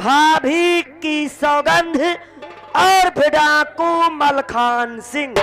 भाभी की सौगंध और भिड़ाकू मलखान सिंह।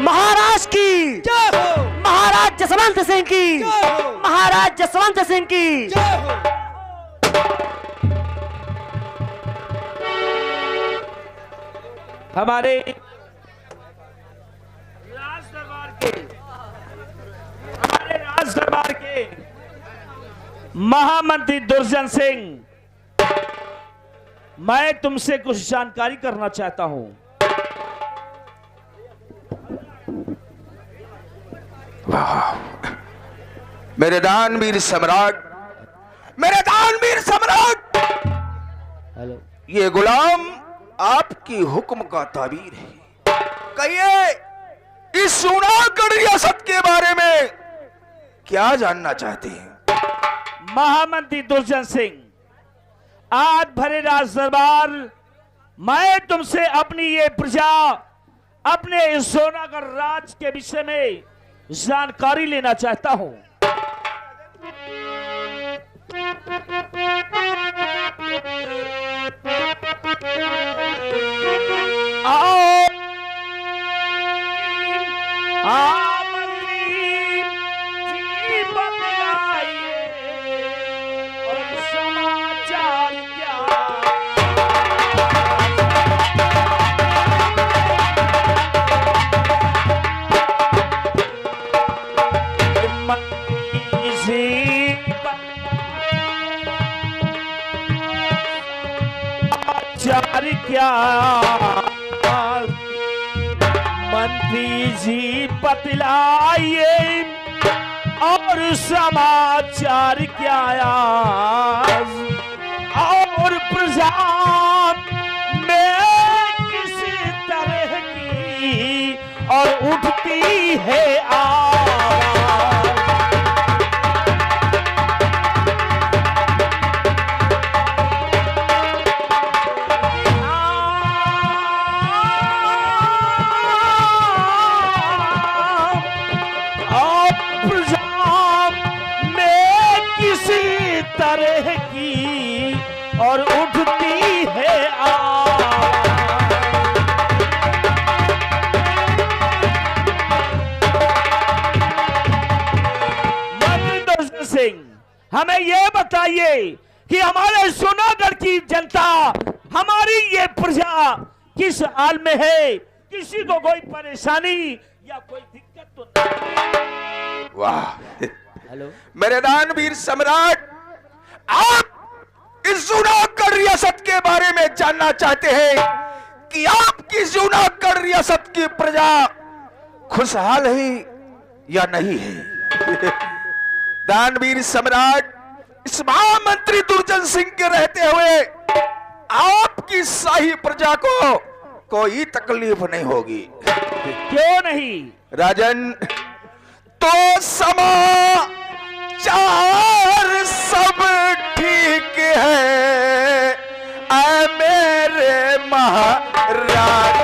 महाराज की जय हो, महाराज जसवंत सिंह की जय हो, महाराज जसवंत सिंह की जय हो। हमारे राज दरबार के महामंत्री दुर्जन सिंह, मैं तुमसे कुछ जानकारी करना चाहता हूं। मेरे दानवीर सम्राट, मेरे दानवीर सम्राट, हेलो, ये गुलाम आपकी हुक्म का ताबीर है। कहिए इस जूनागढ़ रियासत के बारे में क्या जानना चाहते हैं? महामंत्री दुर्जन सिंह, आज भरे राज दरबार मैं तुमसे अपनी ये प्रजा, अपने इस जूनागढ़ राज के विषय में जानकारी लेना चाहता हूं। क्या मंत्री जी बतलाइए और समाचार क्या और प्रजा में किस तरह की और उठती है आवाज। तरह की और उठती है मंत्री दुर्जन सिंह, हमें यह बताइए कि हमारे जूनागढ़ की जनता, हमारी ये प्रजा किस हाल में है? किसी को कोई परेशानी या कोई दिक्कत तो नहीं? वाह, हेलो, मेरे दानवीर सम्राट, आप इस जूनागढ़ रियासत के बारे में जानना चाहते हैं कि आपकी जूनागढ़ रियासत की प्रजा खुशहाल है या नहीं है? दानवीर सम्राट, इस महामंत्री दुर्जन सिंह के रहते हुए आपकी शाही प्रजा को कोई तकलीफ नहीं होगी। क्यों नहीं राजन? तो समाचार सब ठीक है, महाराज।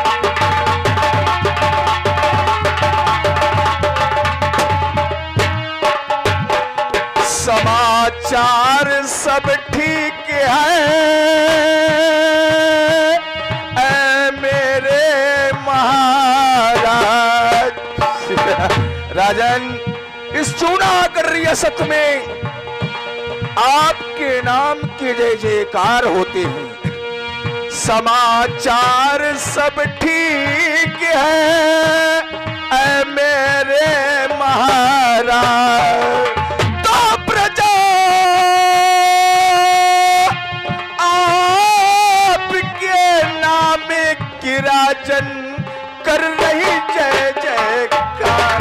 समाचार सब ठीक है ऐ मेरे महाराज। राजन, इस जूनागढ़ रियासत में आपके नाम के जय जयकार होते हैं। समाचार सब ठीक है ऐ मेरे महाराज। तो प्रजा आपके नाम की राजन कर रही जय जयकार।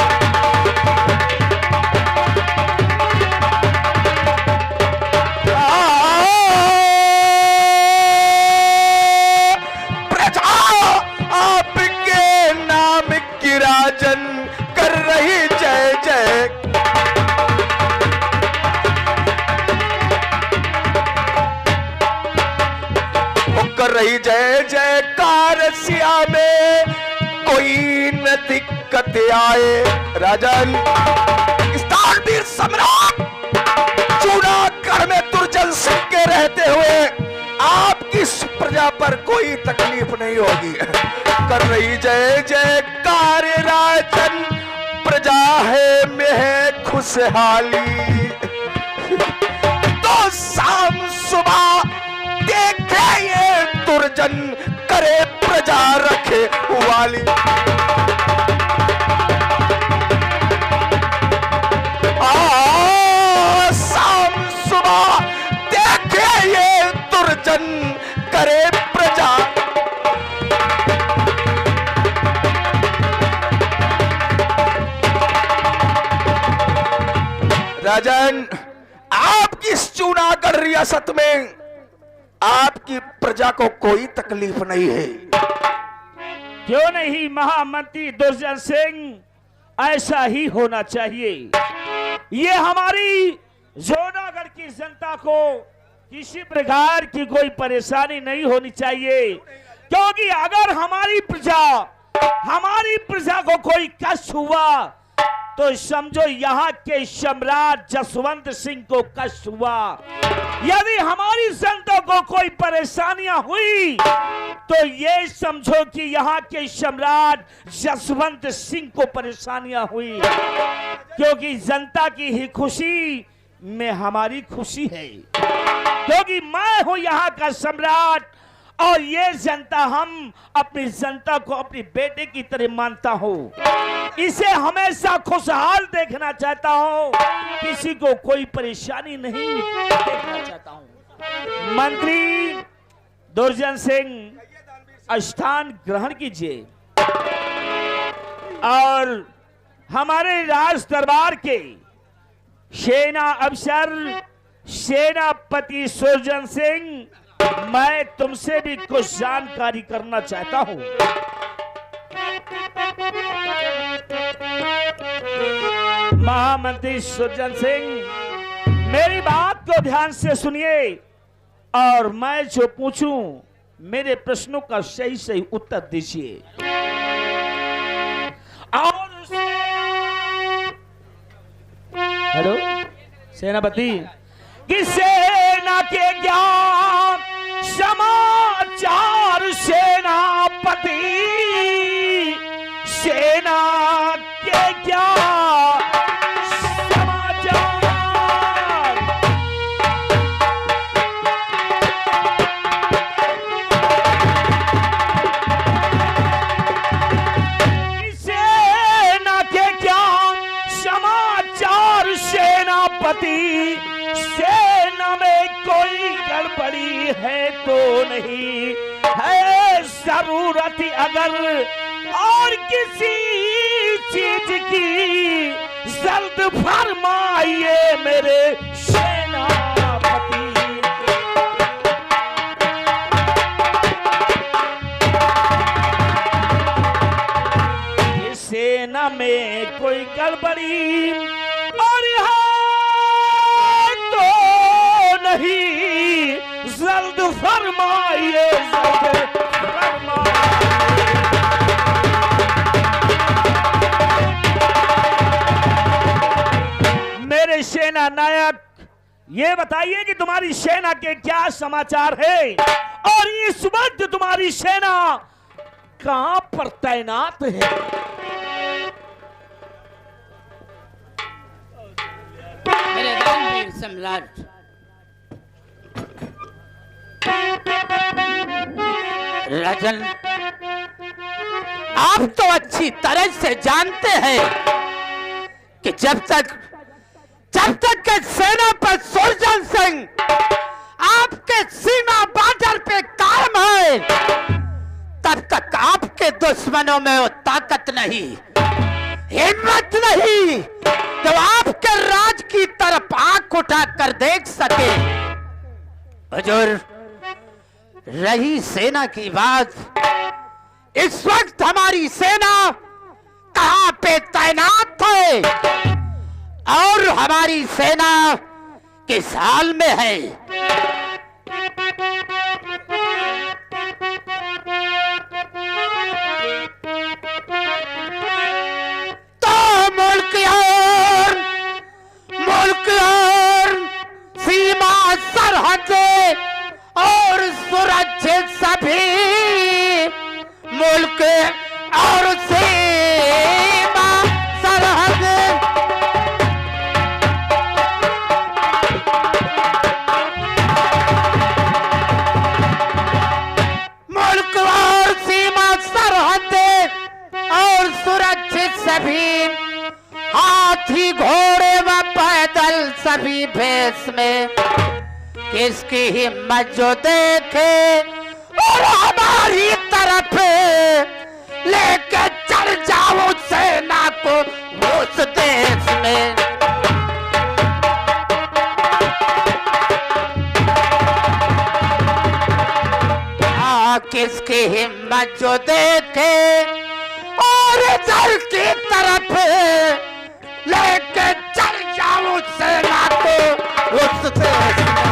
राजन कर रही जय जय। वो कर रही जय जयकार सिया में कोई न दिक्कत आए। राजन, स्थानवीर सम्राट जूनागढ़ में दुर्जन सिंह के रहते हुए आपकी प्रजा पर कोई तकलीफ नहीं होगी। कर रही जय जयकार राजन, प्रजा है में है खुशहाली। तो शाम सुबह देखे ये दुर्जन करे प्रजा रखे वाली। शाम सुबह देखे ये दुर्जन करे प्रजा। राजन, आपकी इस जूनागढ़ रियासत में आपकी प्रजा को कोई तकलीफ नहीं है। क्यों नहीं महामंत्री दुर्जन सिंह, ऐसा ही होना चाहिए। ये हमारी जूनागढ़ की जनता को किसी प्रकार की कोई परेशानी नहीं होनी चाहिए, क्योंकि अगर हमारी प्रजा को कोई कष्ट हुआ तो समझो यहाँ के सम्राट जसवंत सिंह को कष्ट हुआ। यदि हमारी जनता को कोई परेशानियां हुई तो ये समझो कि यहाँ के सम्राट जसवंत सिंह को परेशानियां हुई, क्योंकि जनता की ही खुशी में हमारी खुशी है। क्योंकि मैं हूं यहाँ का सम्राट और ये जनता, हम अपनी जनता को अपनी बेटे की तरह मानता हूँ। इसे हमेशा खुशहाल देखना चाहता हूँ, किसी को कोई परेशानी नहीं देखना चाहता हूँ। मंत्री दुर्जन सिंह स्थान ग्रहण कीजिए और हमारे राज दरबार के सेना अफसर सेनापति सुरजन सिंह, मैं तुमसे भी कुछ जानकारी करना चाहता हूं। महामंत्री सुरजन सिंह, मेरी बात को ध्यान से सुनिए और मैं जो पूछूं मेरे प्रश्नों का सही सही उत्तर दीजिए। और हेलो सेनापति, कि सेना के ज्ञान समाचार सेनापति, सेना के ज्ञान समाचार। सेना के ज्ञान समाचार सेनापति, सेना में कोई गड़बड़ी है तो नहीं है, जरूरत अगर और किसी चीज की जल्द फरमाइए मेरे सेनापति। सेना में कोई गड़बड़ी और नहीं, जल्द फरमाइए, जल्द फरमाइए। ये बताइए कि तुम्हारी सेना के क्या समाचार है और इस वक्त तुम्हारी सेना कहां पर तैनात है? मेरे रणवीर सम्राट, राजन, आप तो अच्छी तरह से जानते हैं कि जब तक के सेनापति सुरजन सिंह आपके सीमा बॉर्डर पे कायम है, तब तक आपके दुश्मनों में वो ताकत नहीं, हिम्मत नहीं तो आपके राज की तरफ आंख उठा कर देख सके। हुजूर, रही सेना की बात, इस वक्त हमारी सेना कहां पे तैनात है और हमारी सेना किस हाल में है? तो मुल्क और सीमा सरहद और सुरक्षित सभी मुल्क और सीमा सरहद और सुरक्षित सभी हाथी घोड़े व पैदल सभी भेष में किसकी हिम्मत जो देखे और हमारी तरफ लेके चल जाओ सेना को उस देश में। किसकी हिम्मत जो देखे और इधर की तरफ लेके चल जाओ सेना को उस देश में।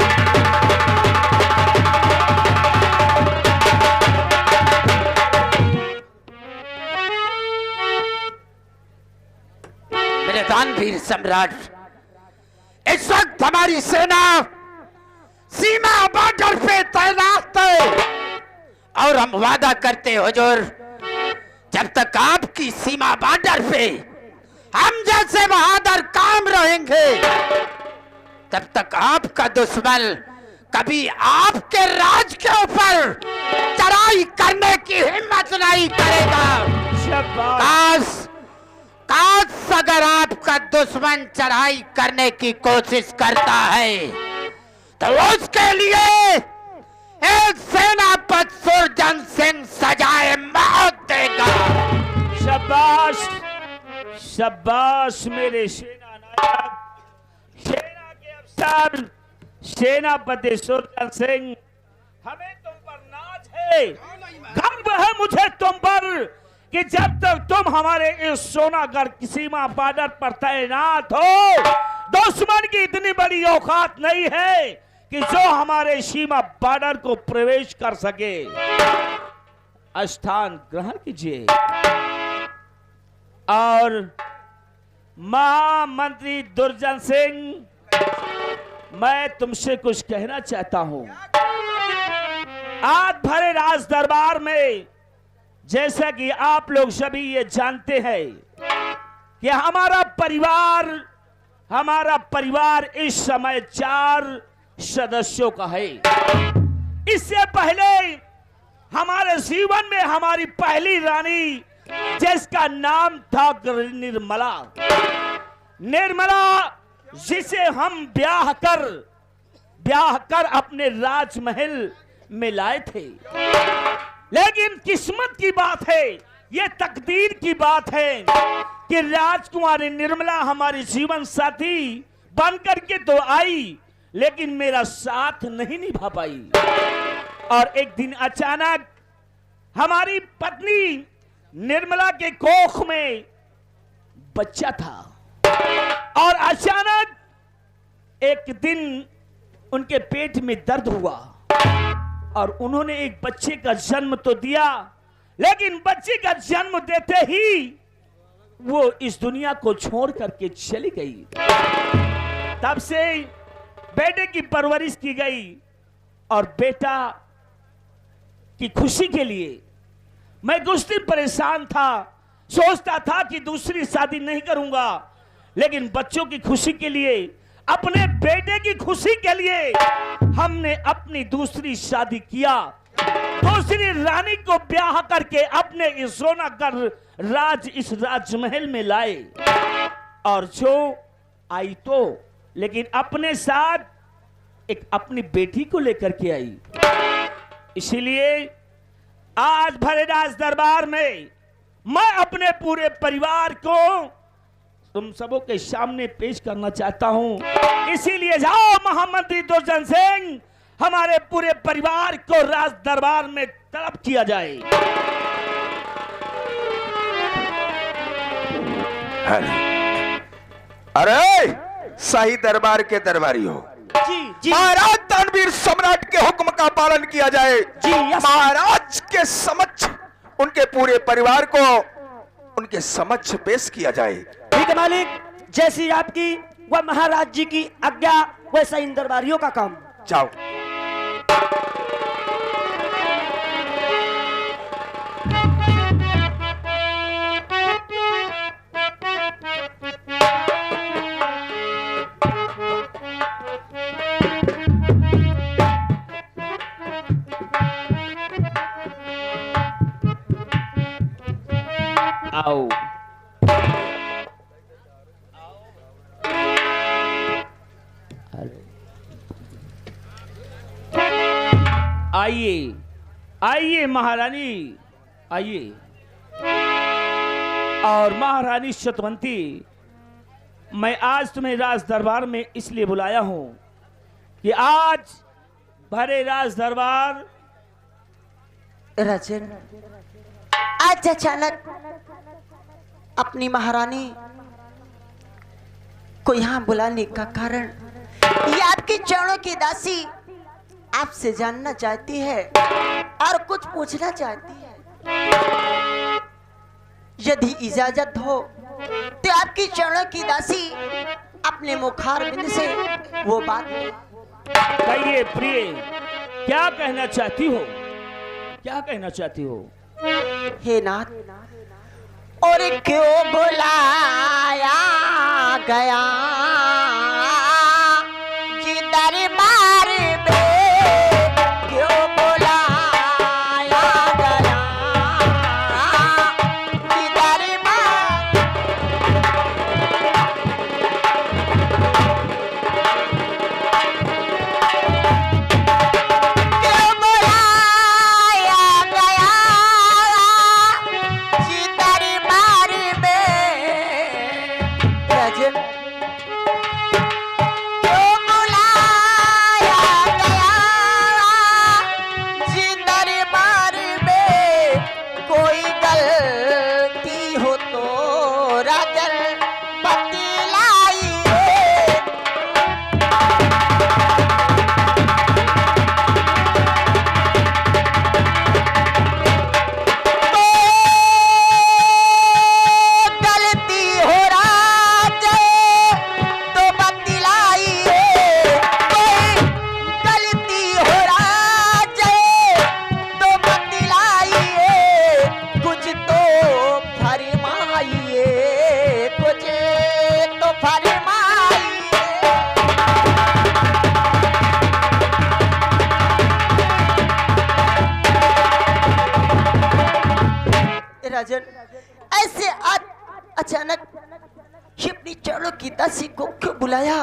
मेरे दानवीर सम्राट, इस वक्त हमारी सेना सीमा बॉर्डर पे तैनात है और हम वादा करते हुजूर, जब तक आपकी सीमा बॉर्डर पे हम जैसे बहादुर काम रहेंगे, तब तक आपका दुश्मन कभी आपके राज के ऊपर चढ़ाई करने की हिम्मत नहीं करेगा। काश अगर आपका दुश्मन चढ़ाई करने की कोशिश करता है तो उसके लिए एक सेनापति सुरजन सिंह सजाए मौत देगा। शाबाश, शाबाश मेरे सेना नायक, सेना के अफसर, सेनापति सुरजन सिंह, हमें तुम पर नाज है, गर्व है मुझे तुम पर कि जब तक तुम हमारे इस सोनागढ़ की सीमा बॉर्डर पर तैनात हो, दुश्मन की इतनी बड़ी औकात नहीं है कि जो हमारे सीमा बॉर्डर को प्रवेश कर सके। स्थान ग्रहण कीजिए। और महामंत्री दुर्जन सिंह, मैं तुमसे कुछ कहना चाहता हूं। आज भरे राज दरबार में, जैसा कि आप लोग सभी ये जानते हैं कि हमारा परिवार इस समय 4 सदस्यों का है। इससे पहले हमारे जीवन में हमारी पहली रानी, जिसका नाम था निर्मला, जिसे हम ब्याह कर अपने राजमहल में लाए थे। लेकिन किस्मत की बात है, ये तकदीर की बात है कि राजकुमारी निर्मला हमारी जीवन साथी बन करके तो आई, लेकिन मेरा साथ नहीं निभा पाई। और एक दिन अचानक हमारी पत्नी निर्मला के कोख में बच्चा था और अचानक एक दिन उनके पेट में दर्द हुआ और उन्होंने एक बच्चे का जन्म तो दिया, लेकिन बच्चे का जन्म देते ही वो इस दुनिया को छोड़ करके चली गई। तब से बेटे की परवरिश की गई और बेटा की खुशी के लिए मैं कुछ दिन परेशान था। सोचता था कि दूसरी शादी नहीं करूंगा, लेकिन बच्चों की खुशी के लिए, अपने बेटे की खुशी के लिए हमने अपनी दूसरी शादी किया। दूसरी रानी को ब्याह करके अपने इस सोनागढ़ इस राजमहल में लाए और जो आई तो, लेकिन अपने साथ एक अपनी बेटी को लेकर के आई। इसीलिए आज भरे राज दरबार में मैं अपने पूरे परिवार को तुम सबों के सामने पेश करना चाहता हूं। इसीलिए जाओ महामंत्री दुर्जन सिंह, हमारे पूरे परिवार को राज दरबार में तलब किया जाए। अरे शाही दरबार के दरबारी हो जी महाराज दानवीर सम्राट के हुक्म का पालन किया जाए। जी, यस। महाराज के समक्ष उनके पूरे परिवार को उनके समक्ष पेश किया जाए। ठीक है मालिक, जैसी आपकी वह महाराज जी की आज्ञा, वैसा इन दरबारियों का काम। जाओ। आओ आइए आइए महारानी आइए। और महारानी सतवंती, मैं आज तुम्हें राज दरबार में इसलिए बुलाया हूं कि आज भरे राज दरबार राजन, आज अचानक अपनी महारानी को यहाँ बुलाने का कारण, ये आपके चरणों की दासी आपसे जानना चाहती है और कुछ पूछना चाहती है। यदि इजाजत हो तो आपकी चरणों की दासी अपने मुखारबिंद से वो बात कहिए प्रिय, क्या कहना चाहती हो? क्या कहना चाहती हो? हे नाथ, और क्यों बुलाया गया जी दरबार में, क्यों बुलाया गया जी दरबार, क्यों बुलाया गया जी दरबार में। राजन, क्यों बुलाया गया जी दरबार में, कोई गलती हो तो राजन बतलाइए। गलती हो राजे तो बतलाइए, कोई गलती हो राजे तो बतलाइए, कुछ तो फरमाइए, कुछ तो फरमाइए। राजन, ऐसे आज अचानक अपनी चरणों की दासी को क्यों बुलाया?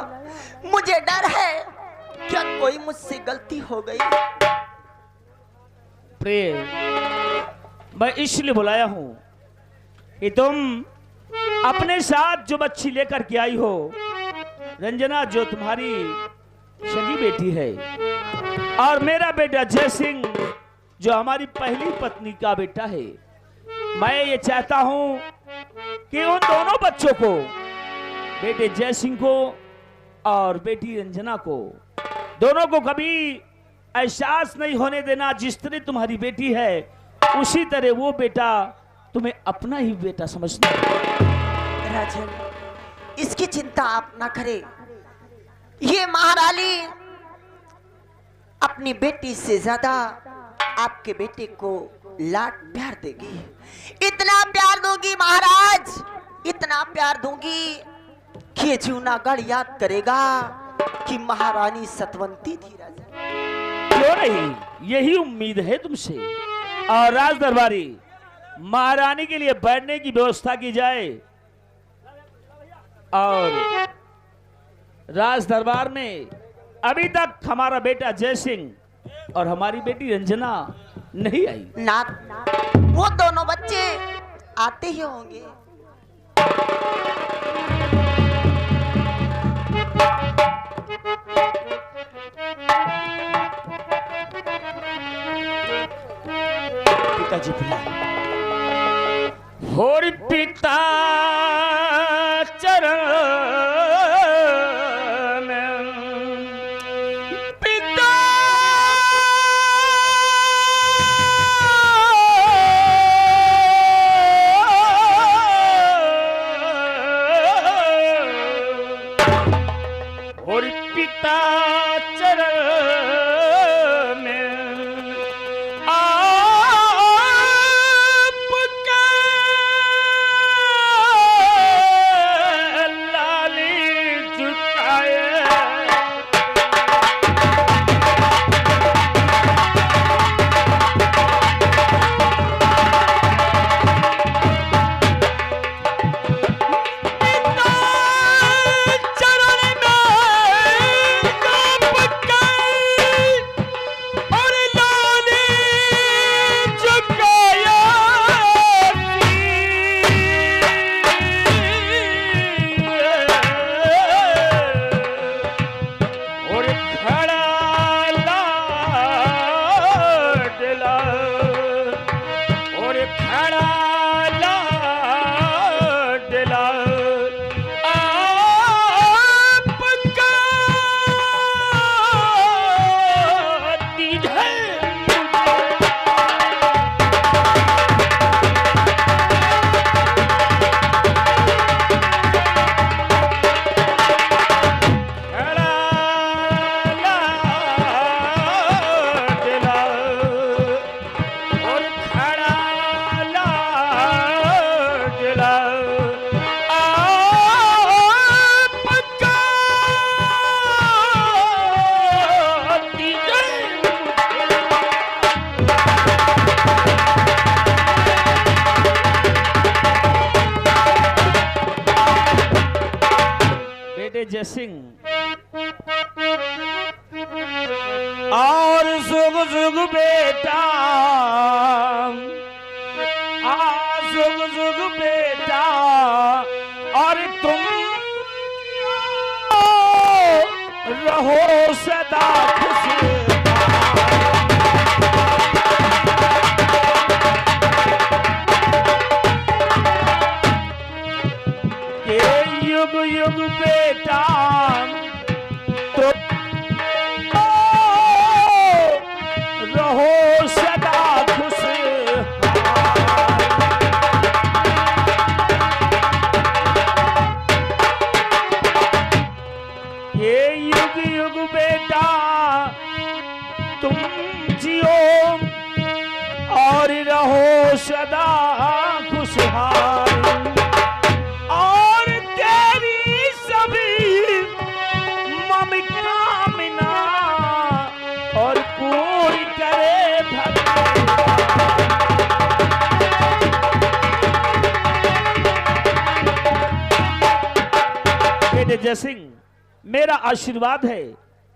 मुझे डर है, क्या कोई मुझसे गलती हो गई? प्रिय, मैं इसलिए बुलाया हूं कि तुम अपने साथ जो बच्ची लेकर के आई हो, रंजना, जो तुम्हारी सगी बेटी है, और मेरा बेटा जय सिंह जो हमारी पहली पत्नी का बेटा है, मैं ये चाहता हूं कि उन दोनों बच्चों को, बेटे जय सिंह को और बेटी रंजना को, दोनों को कभी एहसास नहीं होने देना जिस तरह तुम्हारी बेटी है उसी तरह वो बेटा तुम्हें अपना ही बेटा समझना। राजन, इसकी चिंता आप ना करें। ये महारानी अपनी बेटी से ज्यादा आपके बेटे को लाड प्यार देगी, इतना प्यार दूंगी महाराज, इतना प्यार दूंगी कि ये जूनागढ़ याद करेगा कि महारानी सतवंती थी राजा। क्यों नहीं, यही उम्मीद है तुमसे। और राज दरबारी, महारानी के लिए बैठने की व्यवस्था की जाए। और राज दरबार में अभी तक हमारा बेटा जय सिंह और हमारी बेटी रंजना नहीं आई। ना, वो दोनों बच्चे आते ही होंगे। पिताजी बुलाए। होरी पिता चरण पिता होरी पिता चरण जय सिंह और जुग जुग बेटा, जुग जुग बेटा, और तुम रहो सदा खुश। युग युग बेटा तो रहो सदा खुश। ये युग युग बेटा तुम जियो और रहो सदा खुशहाल। और पूरी करे बेटे जय सिंह, मेरा आशीर्वाद है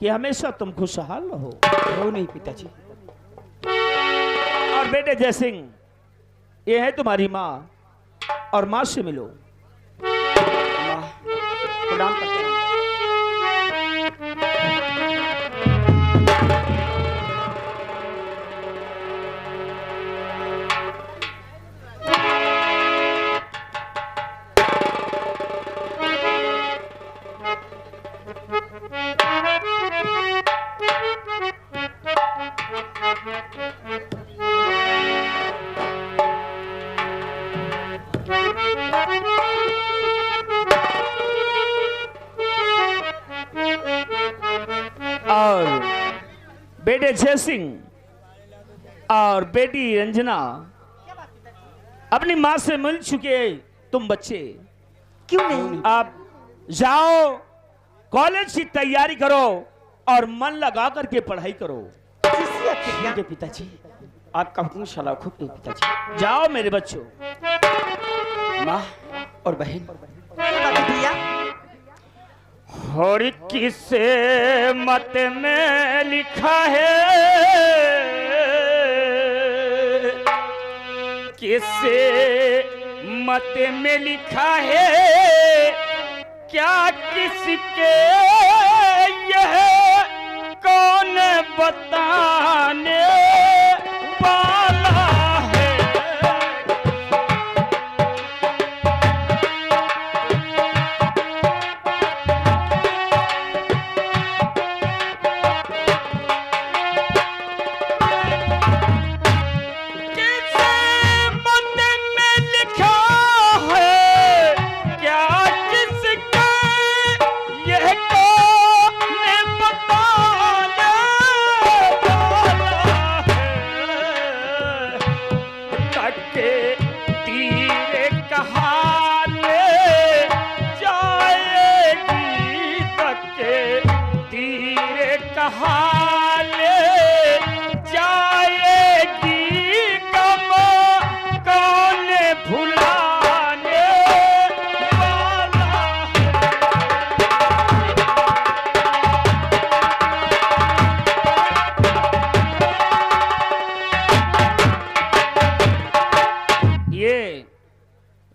कि हमेशा तुम खुशहाल रहो। रो नहीं पिताजी। और बेटे जय सिंह, ये है तुम्हारी माँ, और माँ से मिलो। प्रणाम करते हैं। बेटे जय सिंह और बेटी रंजना अपनी मां से मिल चुके तुम बच्चे, क्यों नहीं? आप जाओ कॉलेज की तैयारी करो और मन लगा करके पढ़ाई करो। ठीक है पिताजी, आपका हुक्म सलाखों पे पिताजी। जाओ मेरे बच्चों। माँ और बहन, भैया और किसे मत में लिखा है, किसे मत में लिखा है, क्या किसके यह कौन बताने वाला है।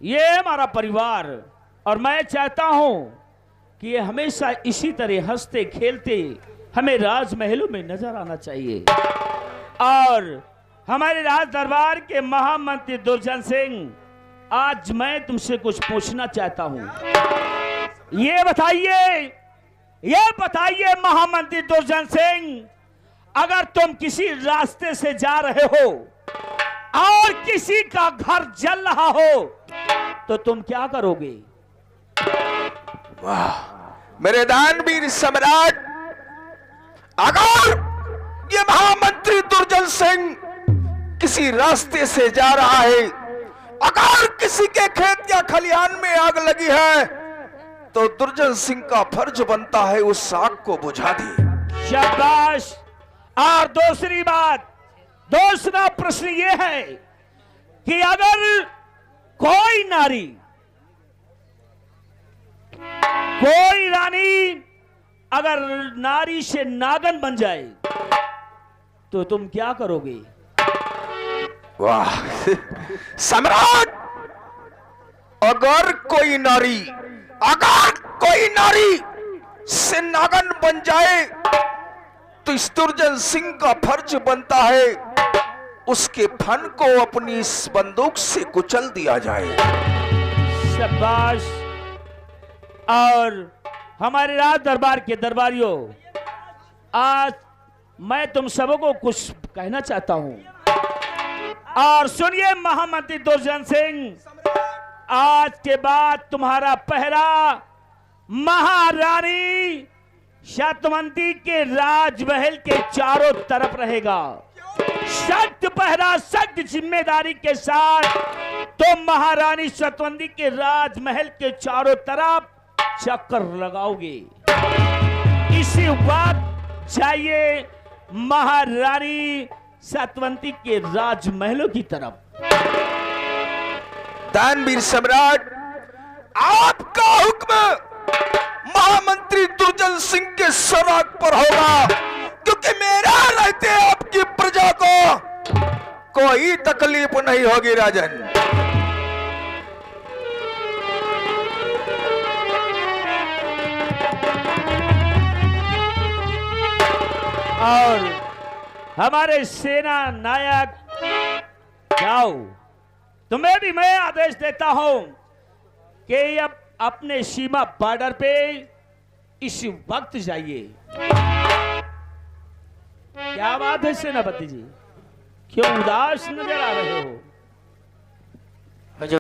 ये हमारा परिवार और मैं चाहता हूं कि ये हमेशा इसी तरह हंसते खेलते हमें राजमहलों में नजर आना चाहिए। और हमारे राज दरबार के महामंत्री दुर्जन सिंह, आज मैं तुमसे कुछ पूछना चाहता हूं। ये बताइए महामंत्री दुर्जन सिंह, अगर तुम किसी रास्ते से जा रहे हो और किसी का घर जल रहा हो तो तुम क्या करोगे? वाह मेरे दानवीर सम्राट, अगर ये महामंत्री दुर्जन सिंह किसी रास्ते से जा रहा है, अगर किसी के खेत या खलिहान में आग लगी है, तो दुर्जन सिंह का फर्ज बनता है उस आग को बुझा दे। शाबाश। और दूसरा प्रश्न यह है कि अगर कोई रानी अगर नारी से नागन बन जाए तो तुम क्या करोगे? वाह सम्राट, अगर कोई नारी से नागन बन जाए तो इस दुर्जन सिंह का फर्ज बनता है उसके फन को अपनी इस बंदूक से कुचल दिया जाए। शाबाश। और हमारे राज दरबार के दरबारियों, आज मैं तुम सबको कुछ कहना चाहता हूं और सुनिए महामंत्री दुर्जन सिंह, आज के बाद तुम्हारा पहरा महारानी सत्यवती के राजमहल के चारों तरफ रहेगा। सख्त पहरा, सख्त जिम्मेदारी के साथ तुम महारानी सत्यवती के राजमहल के चारों तरफ चक्कर लगाओगे। इसी वक्त जाइए महारानी सत्यवती के राजमहलों की तरफ। दानवीर सम्राट, आपका हुक्म महामंत्री दुर्जन सिंह के सराग पर होगा, क्योंकि मेरा रहते आपकी प्रजा को कोई तकलीफ नहीं होगी राजन। और हमारे सेना नायक, जाओ, तुम्हें भी मैं आदेश देता हूं कि अब अपने सीमा बॉर्डर पे इस वक्त जाइए। क्या बात है सेनापति जी, क्यों उदास नजर आ रहे हो?